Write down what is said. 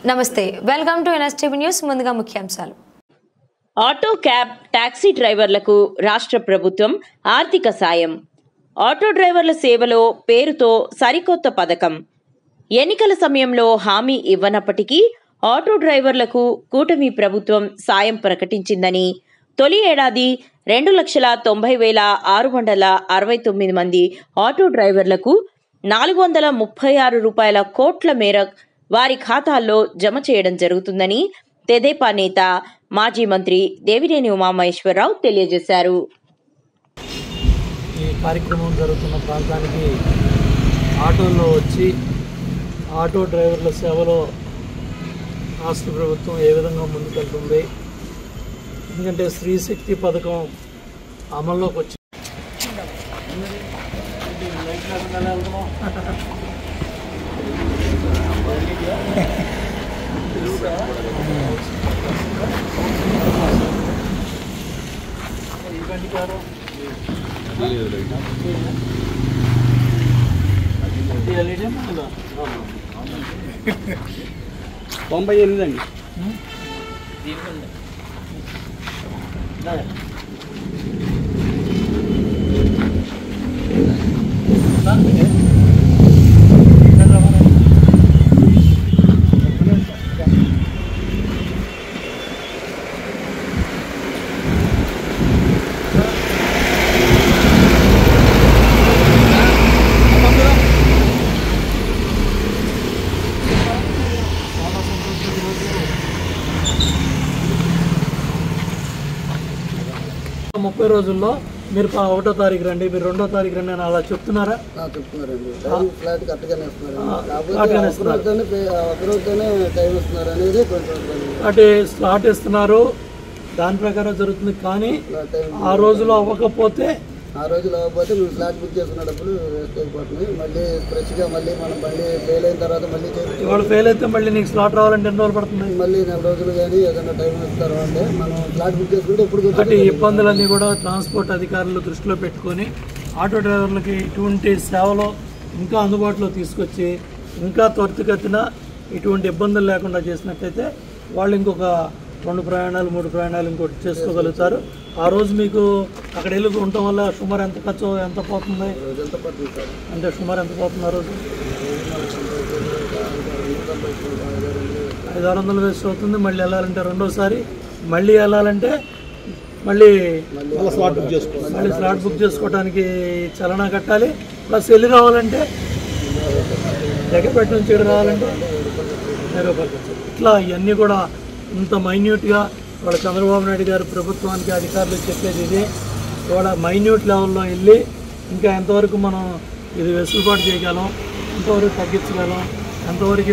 నమస్తే, welcome to NSTV news. ముందుగా ముఖ్యాంశాలు. ఆటో క్యాబ్ టాక్సీ డ్రైవర్లకు రాష్ట్ర ప్రభుత్వం ఆర్థిక సాయం. ఆటో డ్రైవర్ల సేవలో పేరుతో సరికొత్త పథకం. ఎన్నికల సమయంలో హామీ ఇవ్వనప్పటికీ ఆటో డ్రైవర్లకు కూటమి ప్రభుత్వం సాయం ప్రకటించిందని, తొలి ఏడాది 2,90,669 మంది ఆటో డ్రైవర్లకు 436 కోట్ల మేర వారి ఖాతాల్లో జమ చేయడం జరుగుతుందని తెదేపా నేత మాజీ మంత్రి దేవినేని ఉమామహేశ్వరరావు తెలియజేశారు. ఈ కార్యక్రమం జరుగుతున్న ప్రాంతానికి ఆటోల్లో వచ్చి ఆటో డ్రైవర్ల సేవలో రాష్ట్ర ప్రభుత్వం ఏ విధంగా ముందుకెళ్తుంది, ఎందుకంటే స్త్రీ శక్తి పథకం అమల్లోకి వచ్చి తొంభై 98 అండి. ముప్పై రోజుల్లో మీరు 1వ తారీఖు రండి, మీరు 2వ తారీఖు రండి అని అలా చెప్తున్నారా? చెప్తున్నారండి. ఫ్లాట్ కరెక్ట్గానే ఇస్తున్నారు, అంటే స్లాట్ ఇస్తున్నారు, దాని ప్రకారం జరుగుతుంది. కానీ ఆ రోజులో అవ్వకపోతే మేము ఫ్లాట్ బుక్ చేసుకున్న డబ్బులు వేస్ట్ అయిపోతున్నాయి. మళ్ళీ ఫ్రెష్గా మళ్ళీ మనం బండి ఫెయిల్ అయిన తర్వాత మళ్ళీ ఇవాళ ఫెయిల్ అయితే మళ్ళీ నీకు స్లాట్ రావాలంటే ఎన్ని రోజులు పడుతుంది? మళ్ళీ 4 రోజులు కానీ ఏదైనా టైం ఇస్తారు అంటే మనం ఫ్లాట్ బుక్ చేసుకుంటే ఇప్పుడు అంటే ఇబ్బందులన్నీ కూడా ట్రాన్స్పోర్ట్ అధికారులు దృష్టిలో పెట్టుకొని ఆటో డ్రైవర్లకి ఇటువంటి సేవలు ఇంకా అందుబాటులో తీసుకొచ్చి ఇంకా త్వరితగతిన ఇటువంటి ఇబ్బందులు లేకుండా చేసినట్లయితే వాళ్ళు ఇంకొక 2 ప్రయాణాలు 3 ప్రయాణాలు ఇంకోటి చేసుకోగలుగుతారు. ఆ రోజు మీకు అక్కడ వెళ్ళి ఉండటం వల్ల సుమారు ఎంత ఖర్చు ఎంత పోతుంది? అంటే సుమారు ఎంత పోతుంది ఆ రోజు? 500-600 వేస్ట్ అవుతుంది. మళ్ళీ వెళ్ళాలంటే రెండోసారి మళ్ళీ వెళ్ళాలంటే మళ్ళీ స్లాట్ బుక్ చేసుకోవడానికి చలనా కట్టాలి. ప్లస్ వెళ్ళి రావాలంటే దగ్గరపేట నుంచి ఇక్కడ రావాలంటే 10 రూపాయలు. ఇట్లా ఇవన్నీ కూడా ఇంత మైన్యూట్గా వాళ్ళ చంద్రబాబు నాయుడు గారు ప్రభుత్వానికి అధికారులు చెప్పేది ఇదే. ఇవాళ మైన్యూట్ లెవెల్లో వెళ్ళి ఇంకా ఎంతవరకు మనం ఇది వెసులుబాటు చేయగలం, ఎంతవరకు తగ్గించగలం, ఎంతవరకు